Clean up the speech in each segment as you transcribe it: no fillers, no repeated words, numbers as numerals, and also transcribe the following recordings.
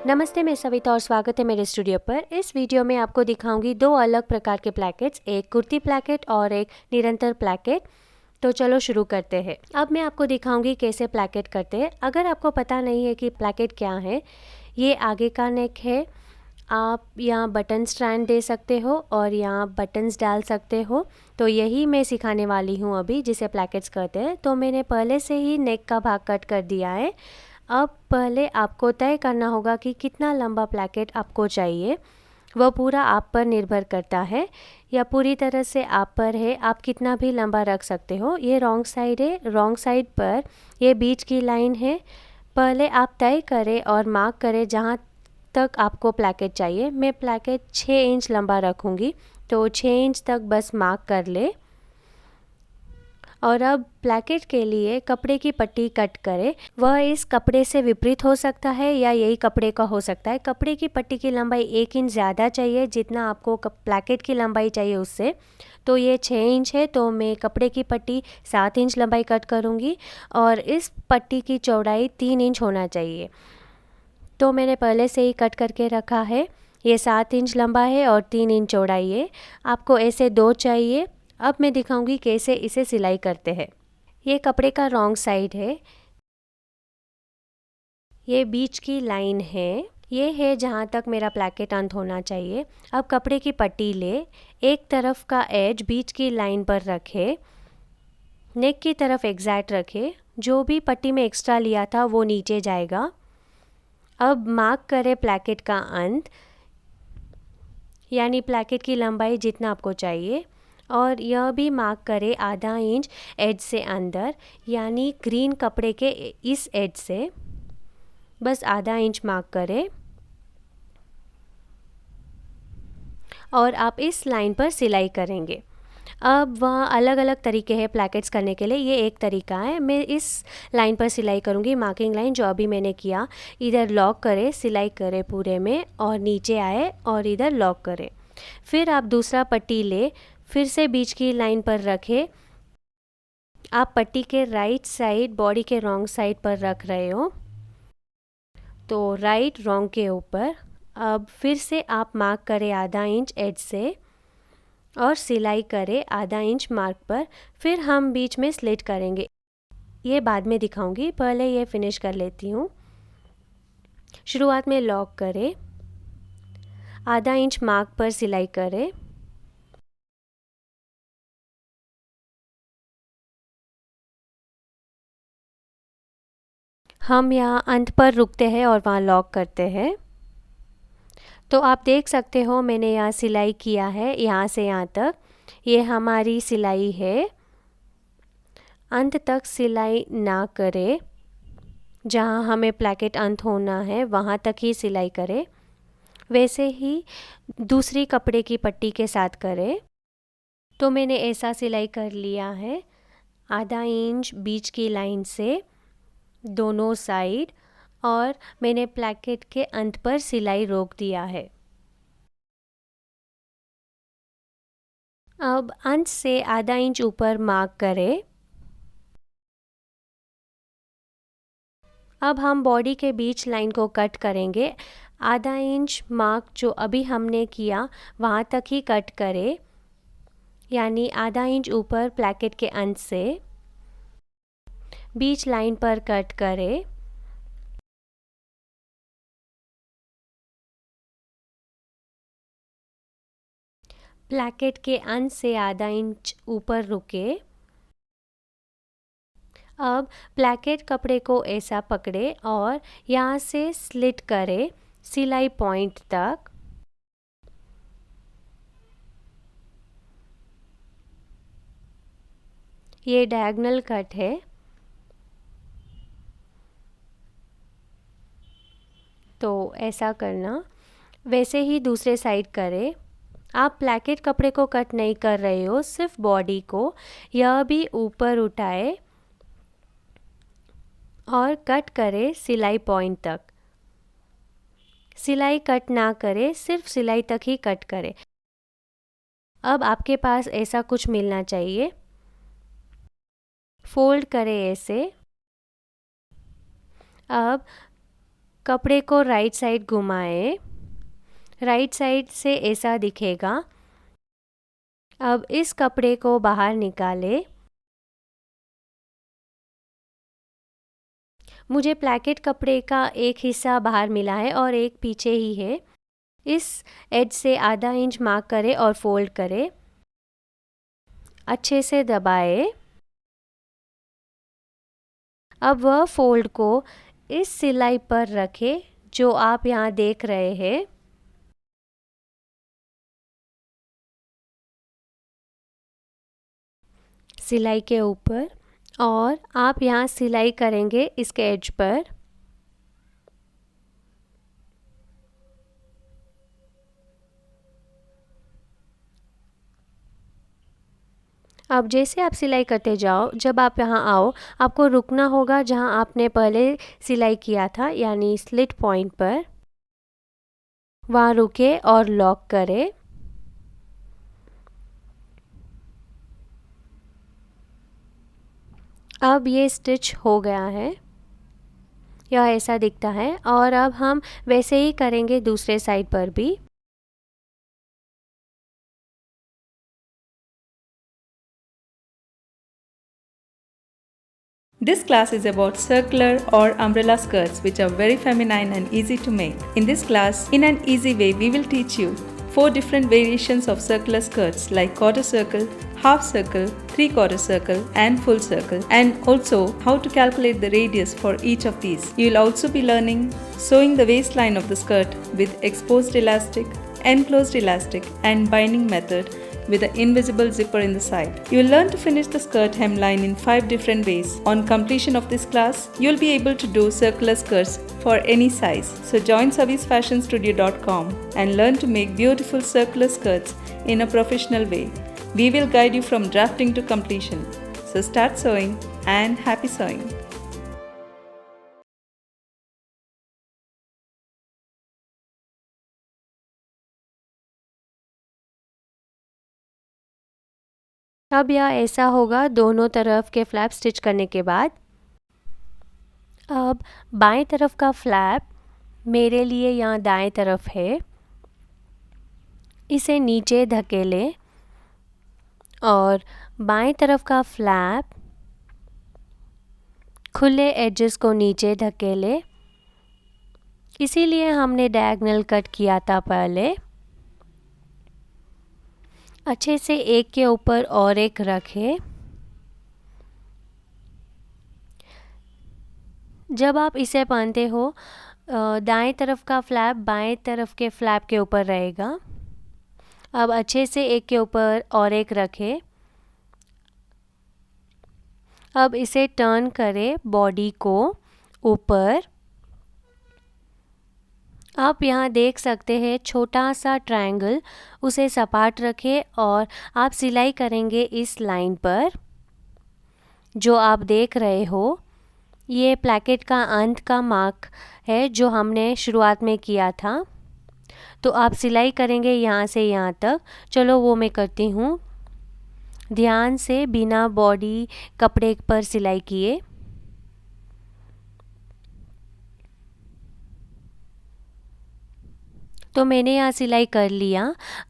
नमस्ते, मैं सविता और स्वागत है मेरे स्टूडियो पर। इस वीडियो में आपको दिखाऊंगी दो अलग प्रकार के प्लैकेट्स, एक कुर्ती प्लैकेट और एक निरंतर प्लैकेट। तो चलो शुरू करते हैं। अब मैं आपको दिखाऊंगी कैसे प्लैकेट करते हैं। अगर आपको पता नहीं है कि प्लैकेट क्या है, ये आगे का नेक है। आप यहाँ बटन स्ट्रैंड दे सकते हो और यहाँ बटन्स डाल सकते हो। तो यही मैं सिखाने वाली हूँ अभी, जिसे प्लैकेट्स कहते हैं। तो मैंने पहले से ही नेक का भाग कट कर दिया है। अब पहले आपको तय करना होगा कि कितना लंबा प्लैकेट आपको चाहिए। वह पूरा आप पर निर्भर करता है, या पूरी तरह से आप पर है। आप कितना भी लंबा रख सकते हो। ये रॉन्ग साइड है, रॉन्ग साइड पर ये बीच की लाइन है। पहले आप तय करें और मार्क करें जहाँ तक आपको प्लैकेट चाहिए। मैं प्लैकेट 6 इंच लंबा रखूँगी, तो 6 इंच तक बस मार्क कर ले। और अब प्लैकेट के लिए कपड़े की पट्टी कट करें। वह इस कपड़े से विपरीत हो सकता है या यही कपड़े का हो सकता है। कपड़े की पट्टी की लंबाई 1 इंच ज़्यादा चाहिए जितना आपको प्लैकेट की लंबाई चाहिए उससे। तो ये 6 इंच है, तो मैं कपड़े की पट्टी 7 इंच लंबाई कट करूँगी और इस पट्टी की चौड़ाई 3 इंच होना चाहिए। तो मैंने पहले से ही कट करके रखा है। ये 7 इंच लंबा है और 3 इंच चौड़ाई है। आपको ऐसे 2 चाहिए। अब मैं दिखाऊंगी कैसे इसे सिलाई करते हैं। ये कपड़े का रॉन्ग साइड है। ये बीच की लाइन है। ये है जहाँ तक मेरा प्लैकेट अंत होना चाहिए। अब कपड़े की पट्टी ले, एक तरफ का एज बीच की लाइन पर रखे, नेक की तरफ एग्जैक्ट रखे। जो भी पट्टी में एक्स्ट्रा लिया था वो नीचे जाएगा। अब मार्क करें प्लैकेट का अंत, यानी प्लैकेट की लंबाई जितना आपको चाहिए। और यह भी मार्क करें आधा इंच एज से अंदर, यानी ग्रीन कपड़े के इस एज से बस आधा इंच मार्क करें। और आप इस लाइन पर सिलाई करेंगे। अब वहाँ अलग अलग तरीके हैं प्लैकेट्स करने के लिए। ये एक तरीका है। मैं इस लाइन पर सिलाई करूँगी, मार्किंग लाइन जो अभी मैंने किया। इधर लॉक करें, सिलाई करें पूरे में और नीचे आए और इधर लॉक करें। फिर आप दूसरा पट्टी ले, फिर से बीच की लाइन पर रखें। आप पट्टी के राइट साइड बॉडी के रॉन्ग साइड पर रख रहे हो, तो राइट रॉन्ग के ऊपर। अब फिर से आप मार्क करें आधा इंच एज से और सिलाई करें आधा इंच मार्क पर। फिर हम बीच में स्लिट करेंगे। ये बाद में दिखाऊंगी, पहले ये फिनिश कर लेती हूँ। शुरुआत में लॉक करें, आधा इंच मार्क पर सिलाई करें। हम यहाँ अंत पर रुकते हैं और वहाँ लॉक करते हैं। तो आप देख सकते हो मैंने यहाँ सिलाई किया है, यहाँ से यहाँ तक। ये हमारी सिलाई है। अंत तक सिलाई ना करें, जहाँ हमें प्लैकेट अंत होना है वहाँ तक ही सिलाई करें। वैसे ही दूसरी कपड़े की पट्टी के साथ करें। तो मैंने ऐसा सिलाई कर लिया है, आधा इंच बीच की लाइन से दोनों साइड, और मैंने प्लैकेट के अंत पर सिलाई रोक दिया है। अब अंत से आधा इंच ऊपर मार्क करें। अब हम बॉडी के बीच लाइन को कट करेंगे। आधा इंच मार्क जो अभी हमने किया वहाँ तक ही कट करें, यानी आधा इंच ऊपर प्लैकेट के अंत से बीच लाइन पर कट करें। प्लैकेट के अंत से आधा इंच ऊपर रुके। अब प्लैकेट कपड़े को ऐसा पकड़े और यहाँ से स्लिट करें सिलाई पॉइंट तक। ये डायगोनल कट है। तो ऐसा करना, वैसे ही दूसरे साइड करें। आप प्लैकेट कपड़े को कट नहीं कर रहे हो, सिर्फ बॉडी को। यह भी ऊपर उठाए और कट करें सिलाई पॉइंट तक। सिलाई कट ना करें, सिर्फ सिलाई तक ही कट करें। अब आपके पास ऐसा कुछ मिलना चाहिए। फोल्ड करें ऐसे। अब कपड़े को राइट साइड घुमाएं। राइट साइड से ऐसा दिखेगा। अब इस कपड़े को बाहर निकालें। मुझे प्लैकेट कपड़े का एक हिस्सा बाहर मिला है और एक पीछे ही है। इस एज से आधा इंच मार्क करें और फोल्ड करें। अच्छे से दबाएं। अब वह फोल्ड को इस सिलाई पर रखें जो आप यहाँ देख रहे हैं। सिलाई के ऊपर, और आप यहाँ सिलाई करेंगे इसके एज पर। अब जैसे आप सिलाई करते जाओ, जब आप यहाँ आओ आपको रुकना होगा जहाँ आपने पहले सिलाई किया था, यानी स्लिट पॉइंट पर। वहाँ रुके और लॉक करें। अब ये स्टिच हो गया है, यह ऐसा दिखता है। और अब हम वैसे ही करेंगे दूसरे साइड पर भी। This class is about circular or umbrella skirts, which are very feminine and easy to make. In this class, in an easy way, we will teach you 4 different variations of circular skirts like quarter circle, half circle, 3/4 circle and full circle, and also how to calculate the radius for each of these. You will also be learning sewing the waistline of the skirt with exposed elastic, enclosed elastic and binding method with an invisible zipper in the side. You will learn to finish the skirt hemline in 5 different ways. On completion of this class, you will be able to do circular skirts for any size. So join savisfashionstudio.com and learn to make beautiful circular skirts in a professional way. We will guide you from drafting to completion. So start sewing and happy sewing. अब यह ऐसा होगा दोनों तरफ के flap stitch करने के बाद। अब बाएं तरफ का फ्लैप मेरे लिए यहाँ दाएं तरफ है, इसे नीचे धकेलें और बाएं तरफ का फ्लैप खुले एजेस को नीचे धकेलें। इसीलिए हमने डायगोनल कट किया था पहले। अच्छे से एक के ऊपर और एक रखें। जब आप इसे पहनते हो, दाएं तरफ का फ्लैप बाएं तरफ के फ्लैप के ऊपर रहेगा। अब अच्छे से एक के ऊपर और एक रखें। अब इसे टर्न करें बॉडी को ऊपर। आप यहाँ देख सकते हैं छोटा सा ट्रायंगल, उसे सपाट रखें और आप सिलाई करेंगे इस लाइन पर जो आप देख रहे हो। ये प्लैकेट का अंत का मार्क है जो हमने शुरुआत में किया था। तो आप सिलाई करेंगे यहाँ से यहाँ तक। चलो वो मैं करती हूँ। ध्यान से बिना बॉडी कपड़े पर सिलाई किए। तो मैंने यहाँ सिलाई कर लिया।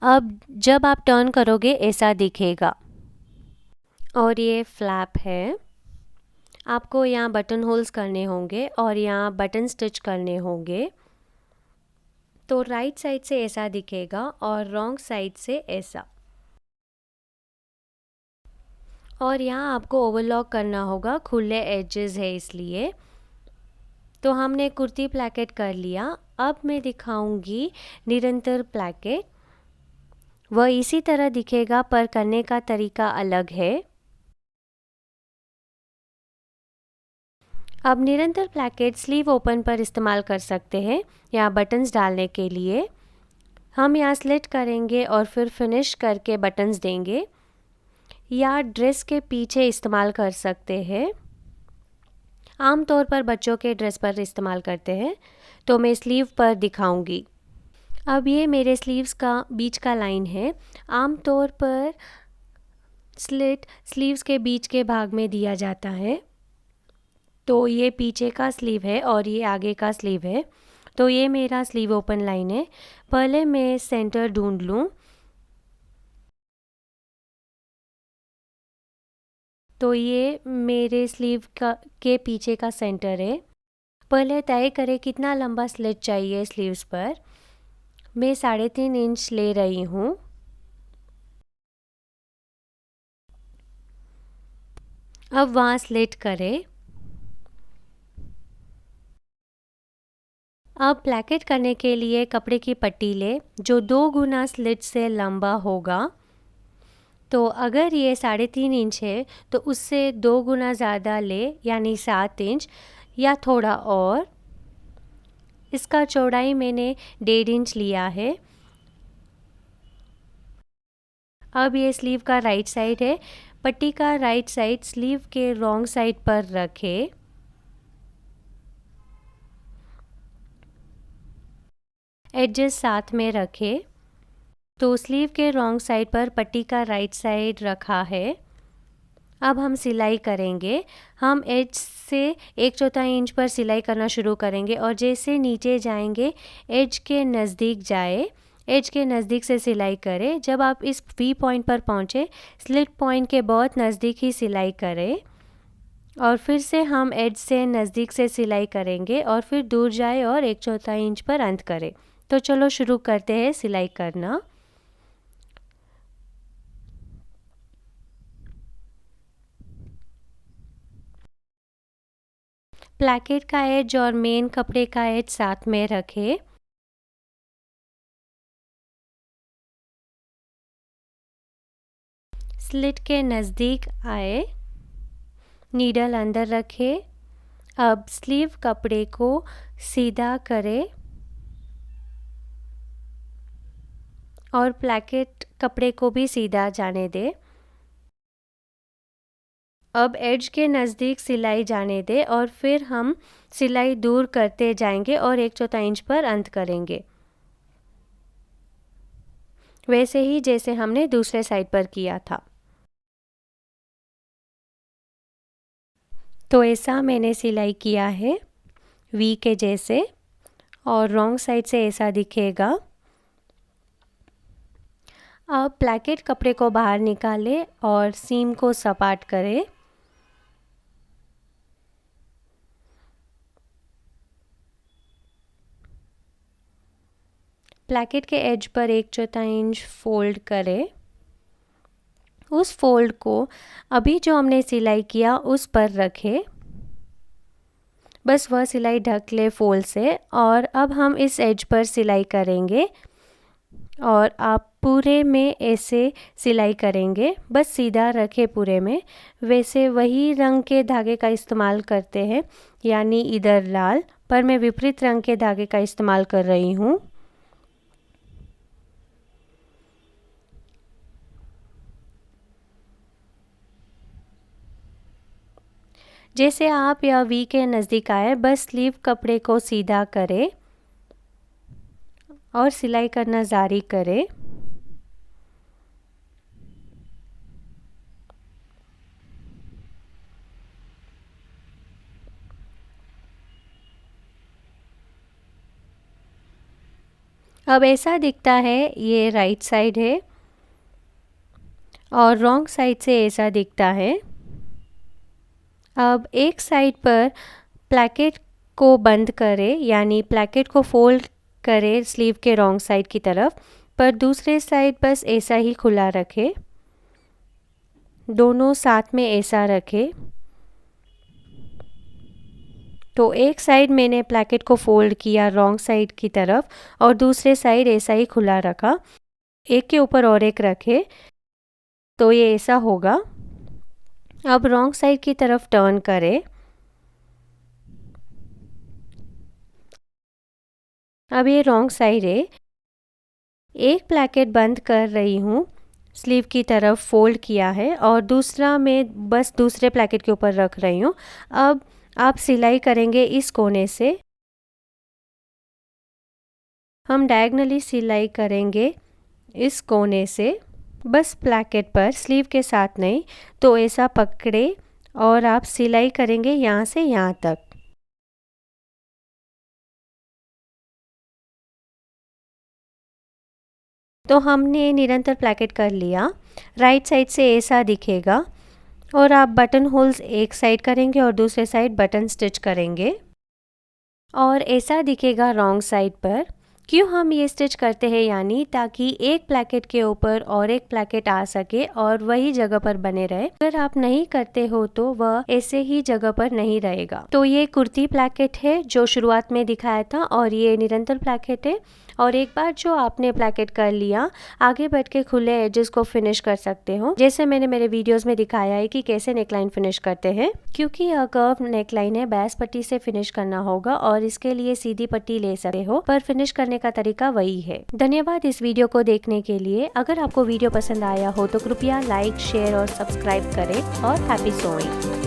अब जब आप टर्न करोगे ऐसा दिखेगा। और ये फ्लैप है। आपको यहाँ बटन होल्स करने होंगे और यहाँ बटन स्टिच करने होंगे। तो राइट साइड से ऐसा दिखेगा और रॉन्ग साइड से ऐसा। और यहाँ आपको ओवरलॉक करना होगा, खुले एजेस है इसलिए। तो हमने कुर्ती प्लैकेट कर लिया। अब मैं दिखाऊंगी निरंतर प्लैकेट। वह इसी तरह दिखेगा पर करने का तरीका अलग है। अब निरंतर प्लैकेट स्लीव ओपन पर इस्तेमाल कर सकते हैं, यहाँ बटन्स डालने के लिए। हम यहाँ स्लिट करेंगे और फिर फिनिश करके बटन्स देंगे, या ड्रेस के पीछे इस्तेमाल कर सकते हैं। आमतौर पर बच्चों के ड्रेस पर इस्तेमाल करते हैं, तो मैं स्लीव पर दिखाऊंगी। अब ये मेरे स्लीव्स का बीच का लाइन है। आमतौर पर स्लिट स्लीव्स के बीच के भाग में दिया जाता है। तो ये पीछे का स्लीव है और ये आगे का स्लीव है। तो ये मेरा स्लीव ओपन लाइन है। पहले मैं सेंटर ढूंढ लूँ। तो ये मेरे स्लीव के पीछे का सेंटर है। पहले तय करें कितना लंबा स्लिट चाहिए स्लीव्स पर। मैं 3.5 इंच ले रही हूँ। अब वहाँ स्लिट करें। अब प्लैकेट करने के लिए कपड़े की पट्टी ले जो 2 गुना स्लिट से लंबा होगा। तो अगर ये 3.5 इंच है तो उससे 2 गुना ज़्यादा ले, यानी 7 इंच या थोड़ा और। इसका चौड़ाई मैंने 1.5 इंच लिया है। अब ये स्लीव का राइट साइड है। पट्टी का राइट साइड स्लीव के रॉन्ग साइड पर रखें। एडजस्ट साथ में रखें। तो स्लीव के रॉन्ग साइड पर पट्टी का राइट साइड रखा है। अब हम सिलाई करेंगे। हम एज से 1/4 इंच पर सिलाई करना शुरू करेंगे और जैसे नीचे जाएंगे एज के नज़दीक जाए, एज के नज़दीक से सिलाई करें। जब आप इस वी पॉइंट पर पहुँचे, स्लिट पॉइंट के बहुत नज़दीक ही सिलाई करें और फिर से हम एज से नज़दीक से सिलाई करेंगे और फिर दूर जाए और 1/4 इंच पर अंत करें। तो चलो शुरू करते हैं सिलाई करना। प्लैकेट का एज और मेन कपड़े का एज साथ में रखें। स्लिट के नज़दीक आए, नीडल अंदर रखें। अब स्लीव कपड़े को सीधा करें और प्लैकेट कपड़े को भी सीधा जाने दें। अब एज के नज़दीक सिलाई जाने दें और फिर हम सिलाई दूर करते जाएंगे और 1/4 इंच पर अंत करेंगे, वैसे ही जैसे हमने दूसरे साइड पर किया था। तो ऐसा मैंने सिलाई किया है वी के जैसे, और रॉन्ग साइड से ऐसा दिखेगा। अब प्लैकेट कपड़े को बाहर निकालें और सीम को सपाट करें। प्लैकेट के एज पर 1/4 इंच फोल्ड करें। उस फोल्ड को अभी जो हमने सिलाई किया उस पर रखें। बस वह सिलाई ढक ले फोल्ड से। और अब हम इस एज पर सिलाई करेंगे और आप पूरे में ऐसे सिलाई करेंगे। बस सीधा रखें पूरे में। वैसे वही रंग के धागे का इस्तेमाल करते हैं, यानी इधर लाल, पर मैं विपरीत रंग के धागे का इस्तेमाल कर रही हूँ। जैसे आप या वी के नज़दीक आए, बस स्लीव कपड़े को सीधा करें और सिलाई करना जारी करें। अब ऐसा दिखता है, ये राइट साइड है और रॉन्ग साइड से ऐसा दिखता है। अब एक साइड पर प्लैकेट को बंद करें, यानी प्लैकेट को फोल्ड करें स्लीव के रॉन्ग साइड की तरफ, पर दूसरे साइड बस ऐसा ही खुला रखें। दोनों साथ में ऐसा रखें। तो एक साइड मैंने प्लैकेट को फोल्ड किया रॉन्ग साइड की तरफ और दूसरे साइड ऐसा ही खुला रखा। एक के ऊपर और एक रखे तो ये ऐसा होगा। अब रॉन्ग साइड की तरफ टर्न करें। अब ये रॉन्ग साइड है। एक प्लैकेट बंद कर रही हूँ, स्लीव की तरफ फोल्ड किया है और दूसरा मैं बस दूसरे प्लैकेट के ऊपर रख रही हूँ। अब आप सिलाई करेंगे इस कोने से। हम डायगनली सिलाई करेंगे इस कोने से, बस प्लैकेट पर, स्लीव के साथ नहीं। तो ऐसा पकड़े और आप सिलाई करेंगे यहाँ से यहाँ तक। तो हमने निरंतर प्लैकेट कर लिया। राइट साइड से ऐसा दिखेगा और आप बटन होल्स एक साइड करेंगे और दूसरे साइड बटन स्टिच करेंगे और ऐसा दिखेगा रॉन्ग साइड पर। क्यों हम ये स्टिच करते हैं, यानी ताकि एक प्लैकेट के ऊपर और एक प्लैकेट आ सके और वही जगह पर बने रहे। अगर आप नहीं करते हो तो वह ऐसे ही जगह पर नहीं रहेगा। तो ये कुर्ती प्लैकेट है जो शुरुआत में दिखाया था और ये निरंतर प्लैकेट है। और एक बार जो आपने प्लैकेट कर लिया, आगे बढ़ के खुले एजेस को फिनिश कर सकते हो, जैसे मैंने मेरे वीडियोस में दिखाया है कि कैसे नेकलाइन फिनिश करते हैं। क्योंकि यह कर्व नेकलाइन है, बैस पट्टी से फिनिश करना होगा और इसके लिए सीधी पट्टी ले सकते हो, पर फिनिश करने का तरीका वही है। धन्यवाद इस वीडियो को देखने के लिए। अगर आपको वीडियो पसंद आया हो तो कृपया लाइक, शेयर और सब्सक्राइब करें और हैप्पी सोइंग।